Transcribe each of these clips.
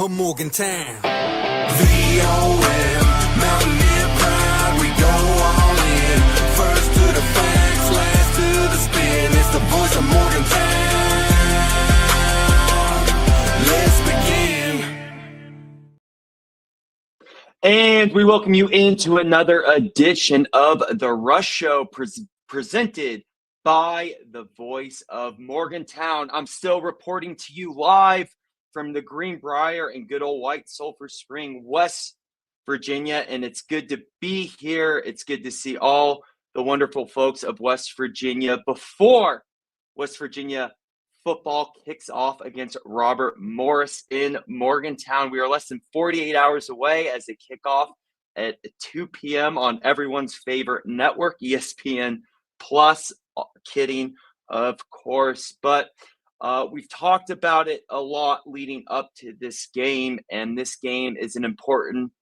of Morgantown. VOM, Mountain Dew Pride, we go all in. First to the facts, last to the spin. It's the voice of Morgantown. Let's begin. And we welcome you into another edition of The Rush Show, presented by the voice of Morgantown. I'm still reporting to you live from the Greenbrier and good old White Sulphur Spring, West Virginia, and it's good to be here. It's good to see all the wonderful folks of West Virginia before West Virginia football kicks off against Robert Morris in Morgantown. We are less than 48 hours away as they kick off at 2 p.m. on everyone's favorite network, ESPN Plus. Kidding, of course, but we've talked about it a lot leading up to this game, and this game is an important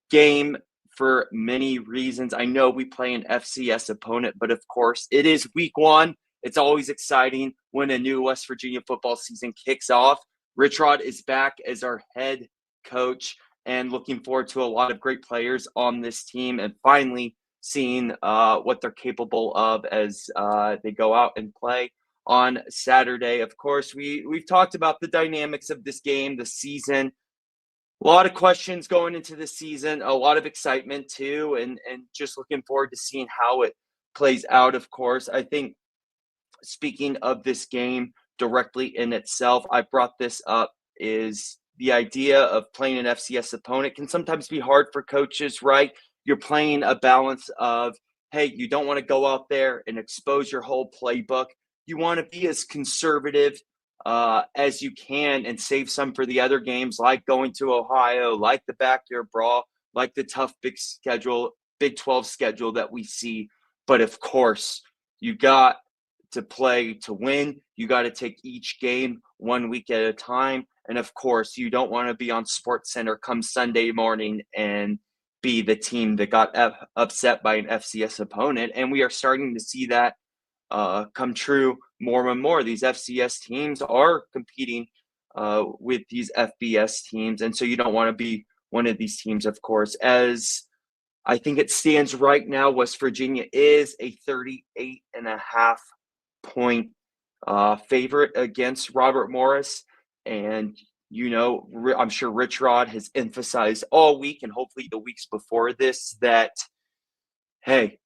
game for many reasons. I know we play an FCS opponent, but of course, it is week one. It's always exciting when a new West Virginia football season kicks off. Rich Rod is back as our head coach, and looking forward to a lot of great players on this team, and finally seeing what they're capable of as they go out and play on Saturday. Of course, we've talked about the dynamics of this game, the season. A lot of questions going into the season, a lot of excitement too, and just looking forward to seeing how it plays out, of course. I think, speaking of this game directly in itself, I brought this up, is the idea of playing an FCS opponent can sometimes be hard for coaches, right? You're playing a balance of, hey, you don't want to go out there and expose your whole playbook. You want to be as conservative as you can and save some for the other games, like going to Ohio, like the backyard brawl, like the tough Big 12 schedule that we see. But of course, you got to play to win. You got to take each game 1 week at a time. And of course, you don't want to be on SportsCenter come Sunday morning and be the team that got upset by an FCS opponent. And we are starting to see that come true more and more. These FCS teams are competing with these FBS teams. And so you don't want to be one of these teams, of course. As I think it stands right now, West Virginia is a 38.5-point favorite against Robert Morris. And you know, I'm sure Rich Rod has emphasized all week and hopefully the weeks before this that, hey,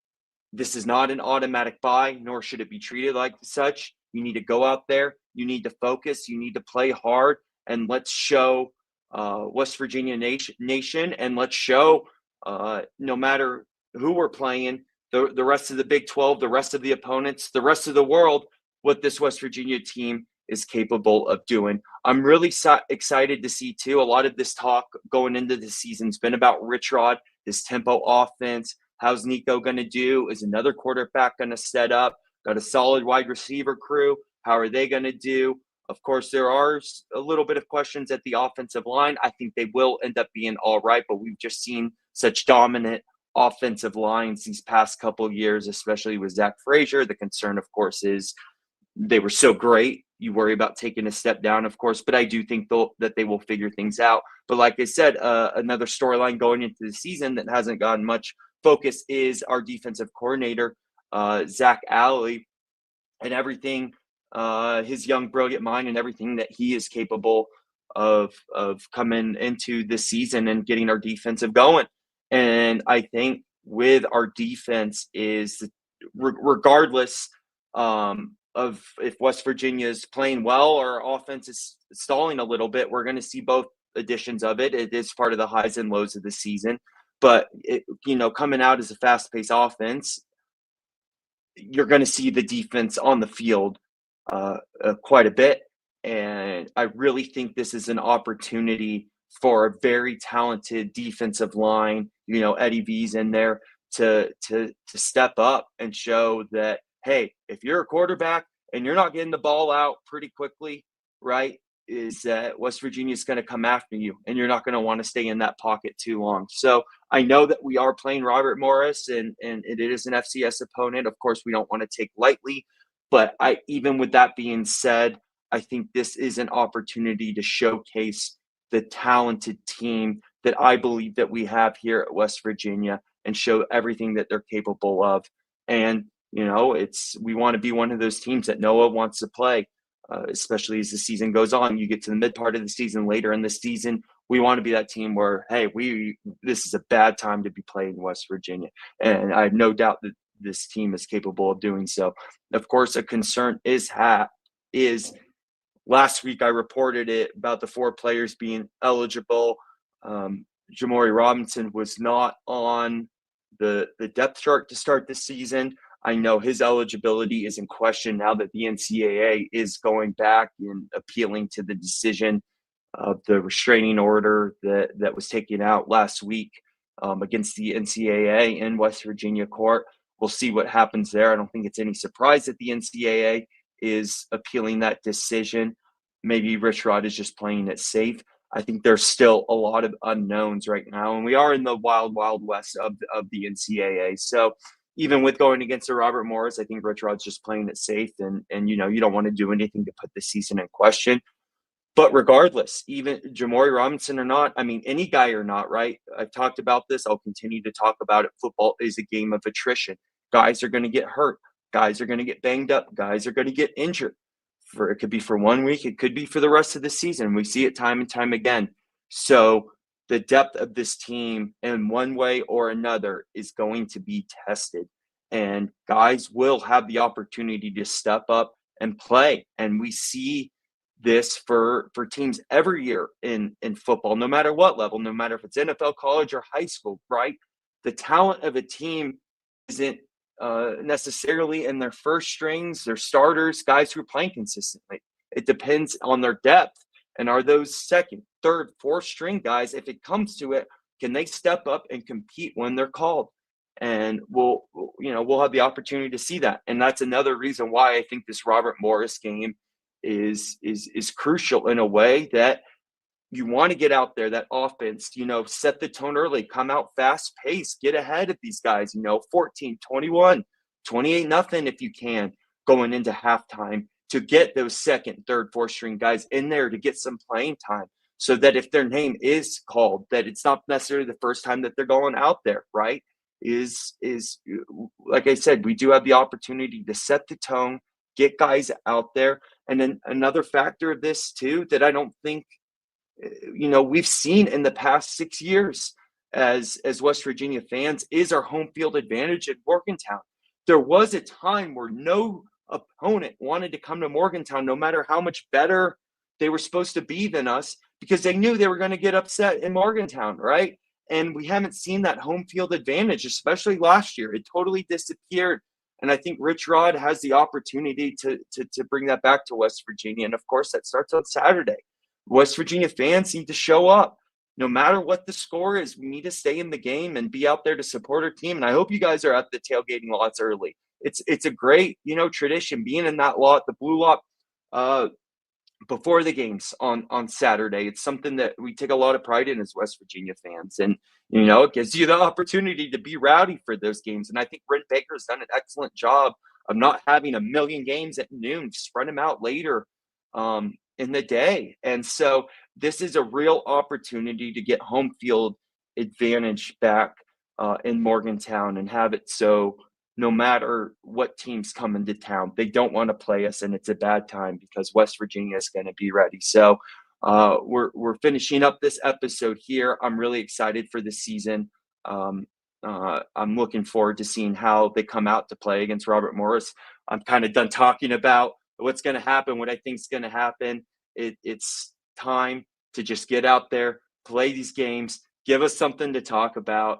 this is not an automatic buy, nor should it be treated like such. You need to go out there. You need to focus. You need to play hard. And let's show West Virginia nation, and let's show no matter who we're playing, the rest of the Big 12, the rest of the opponents, the rest of the world, what this West Virginia team is capable of doing. I'm really excited to see, too, a lot of this talk going into the season has been about Rich Rod, his tempo offense. How's Nico going to do? Is another quarterback going to set up? Got a solid wide receiver crew. How are they going to do? Of course, there are a little bit of questions at the offensive line. I think they will end up being all right, but we've just seen such dominant offensive lines these past couple of years, especially with Zach Frazier. The concern, of course, is they were so great. You worry about taking a step down, of course, but I do think that they will figure things out. But like I said, another storyline going into the season that hasn't gotten much focus is our defensive coordinator, Zach Alley, and everything, his young, brilliant mind and everything that he is capable of coming into this season and getting our defensive going. And I think with our defense is, regardless of if West Virginia is playing well or offense is stalling a little bit, we're going to see both editions of it. It is part of the highs and lows of the season. But, coming out as a fast-paced offense, you're going to see the defense on the field quite a bit. And I really think this is an opportunity for a very talented defensive line, Eddie V's in there, to step up and show that, hey, if you're a quarterback and you're not getting the ball out pretty quickly, right, is that West Virginia is going to come after you, and you're not going to want to stay in that pocket too long. So I know that we are playing Robert Morris, and it is an FCS opponent. Of course, we don't want to take lightly, but even with that being said, I think this is an opportunity to showcase the talented team that I believe that we have here at West Virginia and show everything that they're capable of. And, we want to be one of those teams that Noah wants to play, especially as the season goes on. You get to the mid part of the season, later in the season, we want to be that team where, hey, this is a bad time to be playing West Virginia. And I have no doubt that this team is capable of doing so. Of course, a concern is last week I reported it about the 4 players being eligible. Jamori Robinson was not on the depth chart to start this season. I know his eligibility is in question now that the NCAA is going back and appealing to the decision of the restraining order that was taken out last week against the NCAA in West Virginia court. We'll see what happens there. I don't think it's any surprise that the NCAA is appealing that decision. Maybe Rich Rod is just playing it safe. I think there's still a lot of unknowns right now, and we are in the wild, wild west of the NCAA. So even with going against a Robert Morris, I think Rich Rod's just playing it safe, and you don't want to do anything to put the season in question. But regardless, even Jamori Robinson or not, I mean, any guy or not, right? I've talked about this. I'll continue to talk about it. Football is a game of attrition. Guys are going to get hurt. Guys are going to get banged up. Guys are going to get injured. It could be for 1 week. It could be for the rest of the season. We see it time and time again. So the depth of this team in one way or another is going to be tested. And guys will have the opportunity to step up and play. And we see this for teams every year in football, no matter what level, no matter if it's NFL, college, or high school, right? The talent of a team isn't necessarily in their first strings, their starters, guys who are playing consistently. It depends on their depth. And are those second, third, fourth string guys, if it comes to it, can they step up and compete when they're called? And we'll have the opportunity to see that. And that's another reason why I think this Robert Morris game is crucial in a way that you want to get out there, that offense, set the tone early, come out fast pace, get ahead of these guys, 14, 21, 28, nothing if you can going into halftime to get those second, third, fourth string guys in there to get some playing time so that if their name is called, that it's not necessarily the first time that they're going out there, right? Is like I said, we do have the opportunity to set the tone, get guys out there. And then another factor of this too, that I don't think, we've seen in the past 6 years as West Virginia fans, is our home field advantage at Morgantown. There was a time where no opponent wanted to come to Morgantown, no matter how much better they were supposed to be than us, because they knew they were going to get upset in Morgantown, right? And we haven't seen that home field advantage, especially last year. It totally disappeared. And I think Rich Rod has the opportunity to bring that back to West Virginia. And of course, that starts on Saturday. West Virginia fans need to show up. No matter what the score is, we need to stay in the game and be out there to support our team. And I hope you guys are at the tailgating lots early. It's a great, tradition being in that lot, the blue lot, before the games on Saturday. It's something that we take a lot of pride in as West Virginia fans. And, it gives you the opportunity to be rowdy for those games. And I think Brent Baker's done an excellent job of not having a million games at noon, spread them out later in the day. And so this is a real opportunity to get home field advantage back in Morgantown and have it so no matter what teams come into town, they don't want to play us, and it's a bad time because West Virginia is going to be ready. So we're finishing up this episode here. I'm really excited for this season. I'm looking forward to seeing how they come out to play against Robert Morris. I'm kind of done talking about what's going to happen, what I think is going to happen. It's time to just get out there, play these games, give us something to talk about.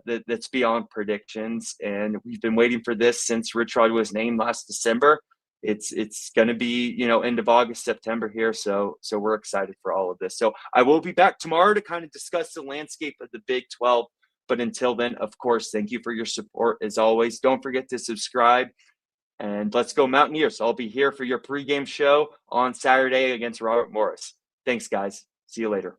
That's beyond predictions, and we've been waiting for this since Rich Rod was named last December. It's going to be end of August, September here, so we're excited for all of this. So I will be back tomorrow to kind of discuss the landscape of the Big 12. But until then, of course, thank you for your support as always. Don't forget to subscribe, and let's go Mountaineers. I'll be here for your pregame show on Saturday against Robert Morris. Thanks, guys. See you later.